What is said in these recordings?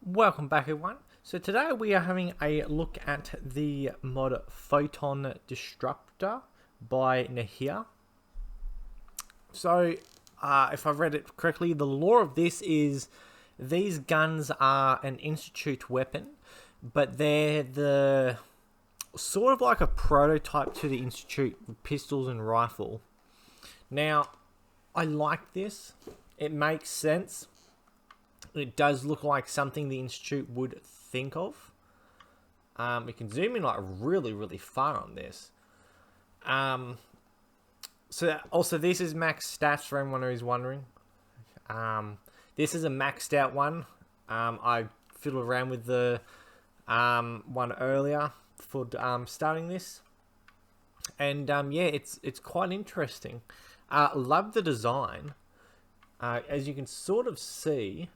Welcome back everyone. So today we are having a look at the mod Photon Disruptor by Nahir. So if I've read it correctly, the lore of this is these guns are an institute weapon, but they're the sort of like a prototype to the institute pistols and rifle. Now, I like this. It makes sense. It does look like something the Institute would think of. We can zoom in like really far on this. So also this is max stats for anyone who's wondering. This is a maxed out one. I fiddled around with the one earlier for starting this. And yeah, it's quite interesting. Love the design. As you can sort of see,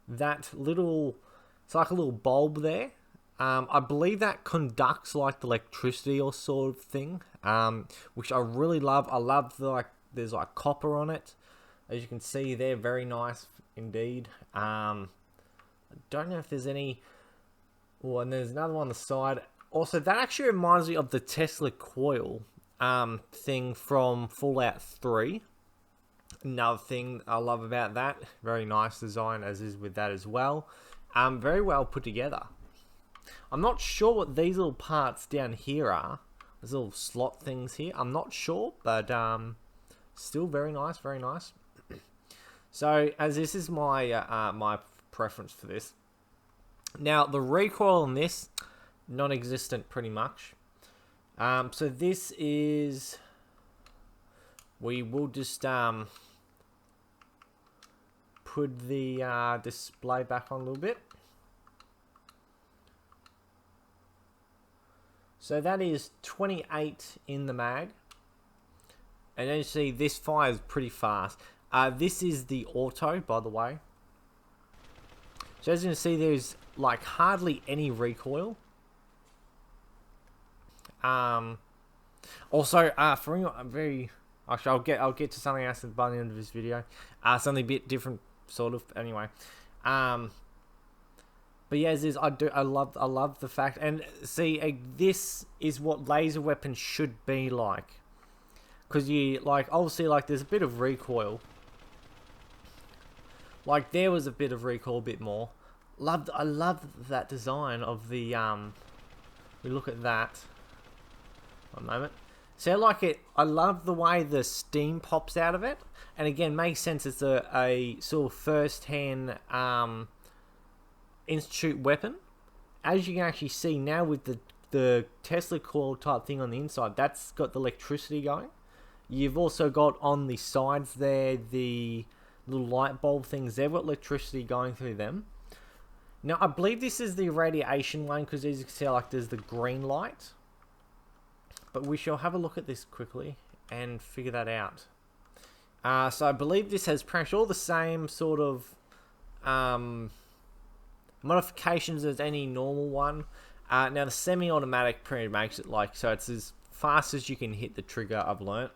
that little, it's like a little bulb there. I believe that conducts like the electricity or sort of thing, which I really love. I love the, like, there's like copper on it. As you can see there, very nice indeed. I don't know if there's any, oh, and there's another one on the side. Also, that actually reminds me of the Tesla coil thing from Fallout 3. Another thing I love about that, very nice design as is with that as well. Very well put together. I'm not sure what these little parts down here are. These little slot things here. I'm not sure, but still very nice, very nice. So as this is my my preference for this. Now the recoil on this, non-existent pretty much. So this is, we will just put the display back on a little bit. So that is 28 in the mag. And then you see this fires pretty fast. This is the auto, by the way. So as you can see, there's like hardly any recoil. Also, for anyone, I'm very, actually I'll get to something else by the end of this video. Something a bit different, sort of. Anyway, but yeah, I love the fact, and see, this is what laser weapons should be like, because you like obviously like there's a bit of recoil. Like there was a bit of recoil, a bit more. I love that design of the We look at that. One moment. So I like it. I love the way the steam pops out of it, and again, makes sense. It's a sort of first-hand institute weapon, as you can actually see now with the Tesla coil type thing on the inside. That's got the electricity going. You've also got on the sides there the little light bulb things. They've got electricity going through them. Now I believe this is the radiation one, because as you can see, like there's the green light. But we shall have a look at this quickly and figure that out. So I believe this has pretty much all the same sort of modifications as any normal one. Now the semi-automatic pretty makes it like, so it's as fast as you can hit the trigger, I've learnt.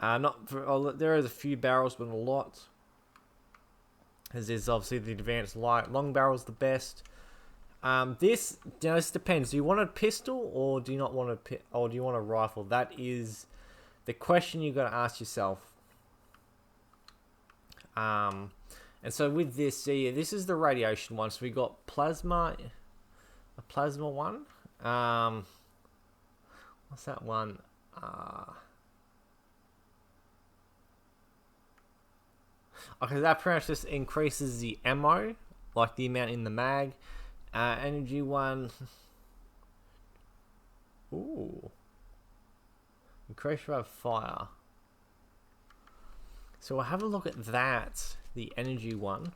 There is a few barrels, but a lot. As is obviously the advanced light. Long barrel's the best. This depends. Do you want a pistol or do you not want or do you want a rifle? That is the question you got to ask yourself. And so with this, see, this is the radiation one. So we got a plasma one. What's that one? Okay, that pretty much just increases the ammo, like the amount in the mag. Energy one. Ooh. Increase rate of fire. So we'll have a look at that. The energy one.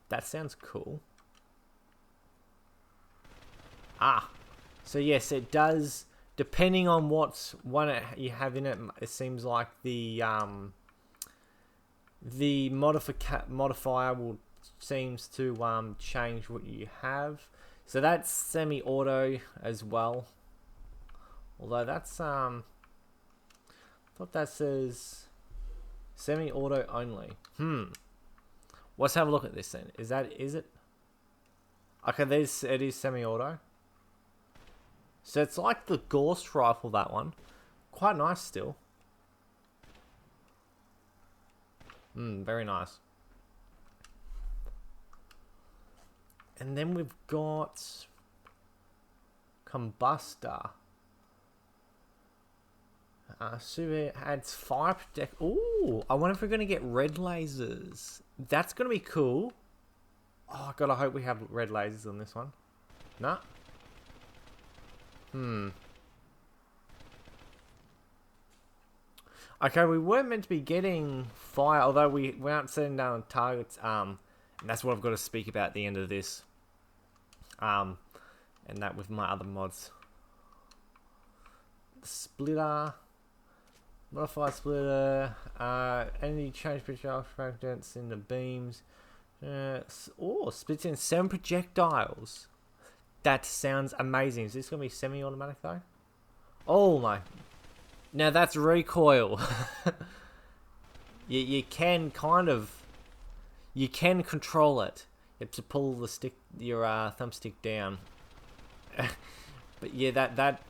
That sounds cool. So yes, it does. Depending on what one you have in it, it seems like the modifier will seems to change what you have. So that's semi-auto as well. Although that's thought that says Semi-auto only. Let's have a look at this then. Is it? Okay, it is semi-auto. So it's like the Ghost rifle, that one. Quite nice still. Very nice. And then we've got Combustor. Super adds fire protect. Ooh, I wonder if we're going to get red lasers. That's going to be cool. Oh, God, I hope we have red lasers on this one. Nah. Okay, we weren't meant to be getting fire, although we aren't setting down targets. And that's what I've got to speak about at the end of this. And that with my other mods. Splitter. Modify splitter. Energy change projectile fragments in the beams. Splits in 7 projectiles. That sounds amazing. Is this going to be semi-automatic though? Oh my. Now that's recoil. you can kind of... You can control it. You have to pull the stick, your thumbstick down. But yeah, that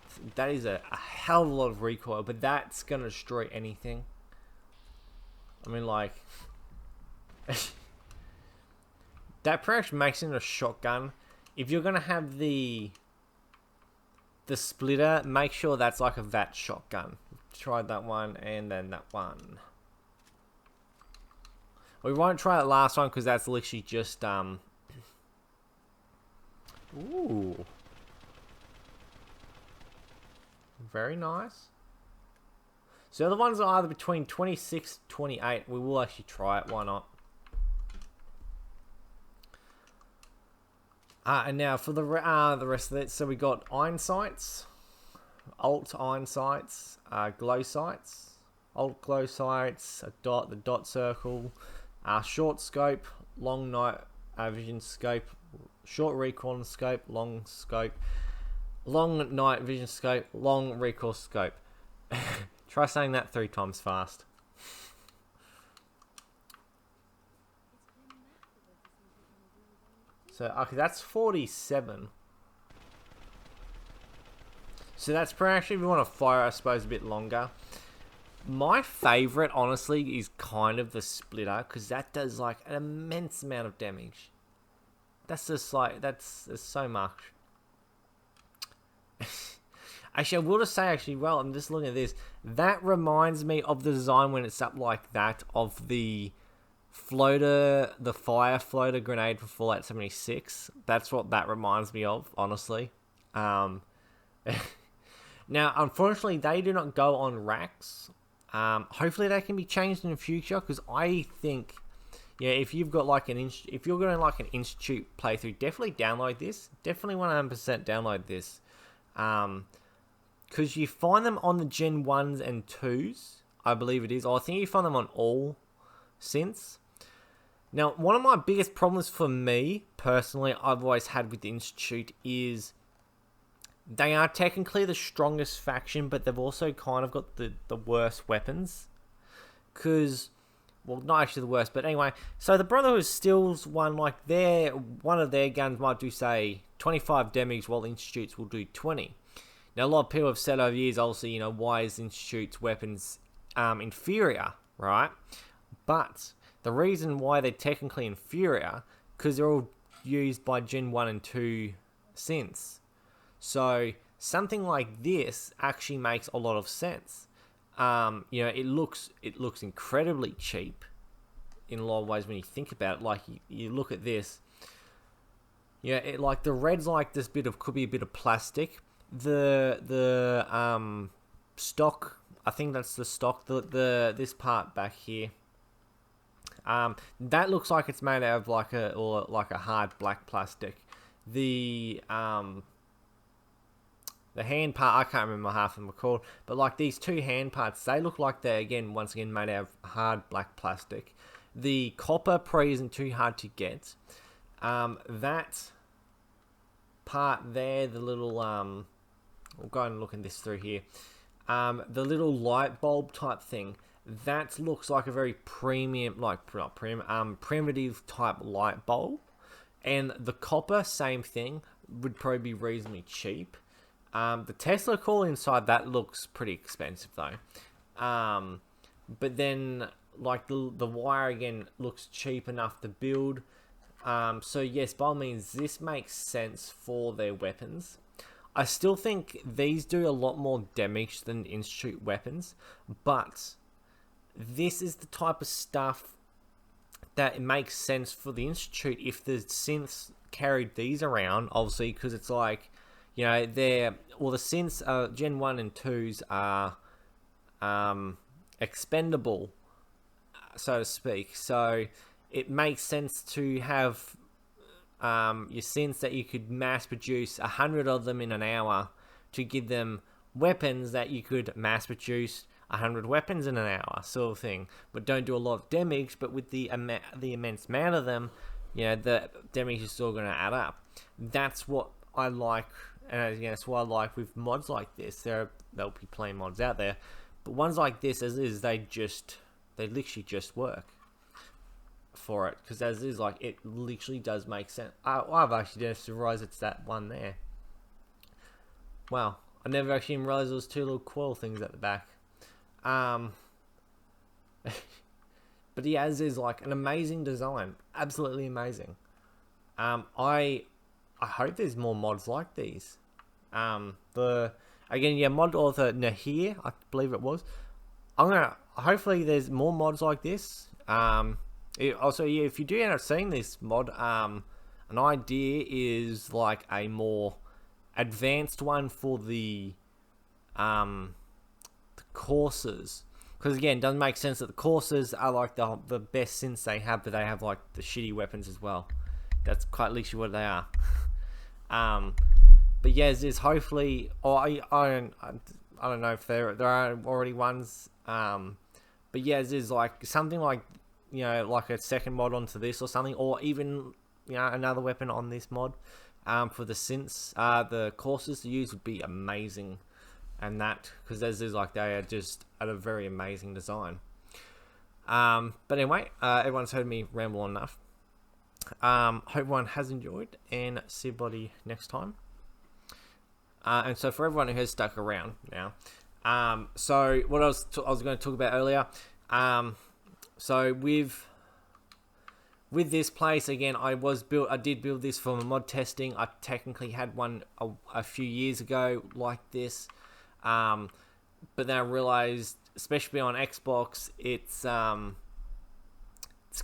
is a hell of a lot of recoil. But that's going to destroy anything. I mean, like... that pretty much makes it a shotgun. If you're going to have the splitter, make sure that's like a VAT shotgun. Tried that one and then that one. We won't try that last one because that's literally just ooh. Very nice. So the other ones are either between 26 and 28. We will actually try it, why not? And now for the rest of it, so we got iron sights, alt iron sights, glow sights, alt glow sights, the dot circle, short scope, long night vision scope, short recoil scope, long night vision scope, long recoil scope. Try saying that 3 times fast. So, okay, that's 47. So that's pretty actually, if you want to fire, I suppose, a bit longer. My favourite, honestly, is kind of the splitter, because that does, like, an immense amount of damage. That's just, like, that's so much. Actually, I will just say, actually, well, I'm just looking at this. That reminds me of the design when it's up like that, of the... floater, the fire floater grenade for Fallout 76. That's what that reminds me of, honestly. Now, unfortunately, they do not go on racks. Hopefully, they can be changed in the future, because I think, yeah, if you've got like if you're going to like an Institute playthrough, definitely download this. Definitely 100% download this. Because you find them on the Gen 1s and 2s, I believe it is. I think you find them on all since. Now, one of my biggest problems for me, personally, I've always had with the Institute is they are technically the strongest faction, but they've also kind of got the worst weapons. Because, well, not actually the worst, but anyway. So the Brotherhood steals one, like one of their guns might do, say, 25 damage, while the Institute's will do 20. Now, a lot of people have said over the years, obviously, why is the Institute's weapons inferior, right? But the reason why they're technically inferior, because they're all used by Gen 1 and 2 since. So something like this actually makes a lot of sense. It looks incredibly cheap in a lot of ways when you think about it. Like you look at this, like the red's like this could be a bit of plastic. The stock, I think that's the stock. This part back here. That looks like it's made out of like a hard black plastic. The hand part, I can't remember half of them are called, but like these 2 hand parts, they look like they're once again made out of hard black plastic. The copper probably isn't too hard to get. That part there, the little we'll go and look in this through here. The little light bulb type thing. that looks like a very premium, like not premium, primitive type light bulb. And the copper, same thing, would probably be reasonably cheap. The Tesla coil inside that looks pretty expensive though. But then like the wire again looks cheap enough to build. So yes, by all means, this makes sense for their weapons. I still think these do a lot more damage than Institute weapons, but this is the type of stuff that it makes sense for the Institute if the synths carried these around, obviously, because it's like, you know, the synths, Gen 1 and 2s are expendable, so to speak. So it makes sense to have your synths that you could mass produce 100 of them in an hour to give them weapons that you could mass produce 100 weapons in an hour, sort of thing, but don't do a lot of damage. But with the immense amount of them, you know, the damage is still going to add up. That's what I like, and again, that's what I like with mods like this. There'll be plenty of mods out there, but ones like this, as is, they literally just work for it, because as is, like, it literally does make sense. I've actually just realized it's that one there. Wow, I never actually even realized there was two little coil things at the back. But yeah, as is, like, an amazing design, absolutely amazing. I hope there's more mods like these. Mod author Nahir, I believe it was. Hopefully there's more mods like this. Also, yeah, if you do end up seeing this mod, an idea is like a more advanced one for the courses, because again, it doesn't make sense that the courses are like the best synths they have, but they have like the shitty weapons as well. That's quite literally what they are. But yeah, there's hopefully, or I don't know if there are already ones. But yeah, there's like something like, you know, like a second mod onto this or something, or even, you know, another weapon on this mod for the synths. The courses to use would be amazing, and that, because as is, like, they are just at a very amazing design. But anyway, everyone's heard me ramble on enough. Hope everyone has enjoyed, and see everybody next time. And so for everyone who has stuck around now, so what I was going to talk about earlier, so with this place, again, I did build this for mod testing. I technically had one a few years ago like this, but then I realized, especially on Xbox, it's kind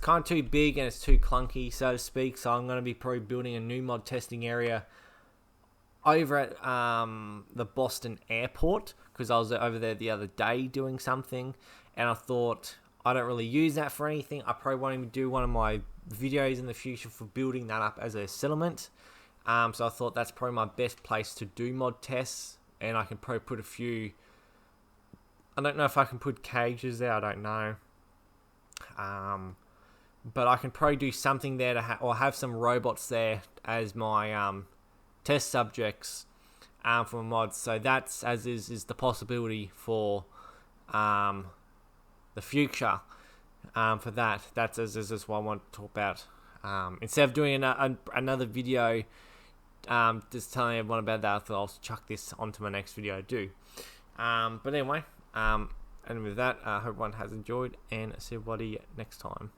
of too big and it's too clunky, so to speak. So I'm going to be probably building a new mod testing area over at the Boston airport, because I was over there the other day doing something, and I thought, I don't really use that for anything. I probably want to do one of my videos in the future for building that up as a settlement. So I thought that's probably my best place to do mod tests, and I can probably put a few, I don't know if I can put cages there, I don't know. But I can probably do something there to or have some robots there as my test subjects for mods. So that's, as is the possibility for the future for that. That's as is what I want to talk about. Instead of doing another video just telling everyone about that, I thought I'll chuck this onto my next video I do. But anyway, and with that, I hope everyone has enjoyed, and see everybody next time.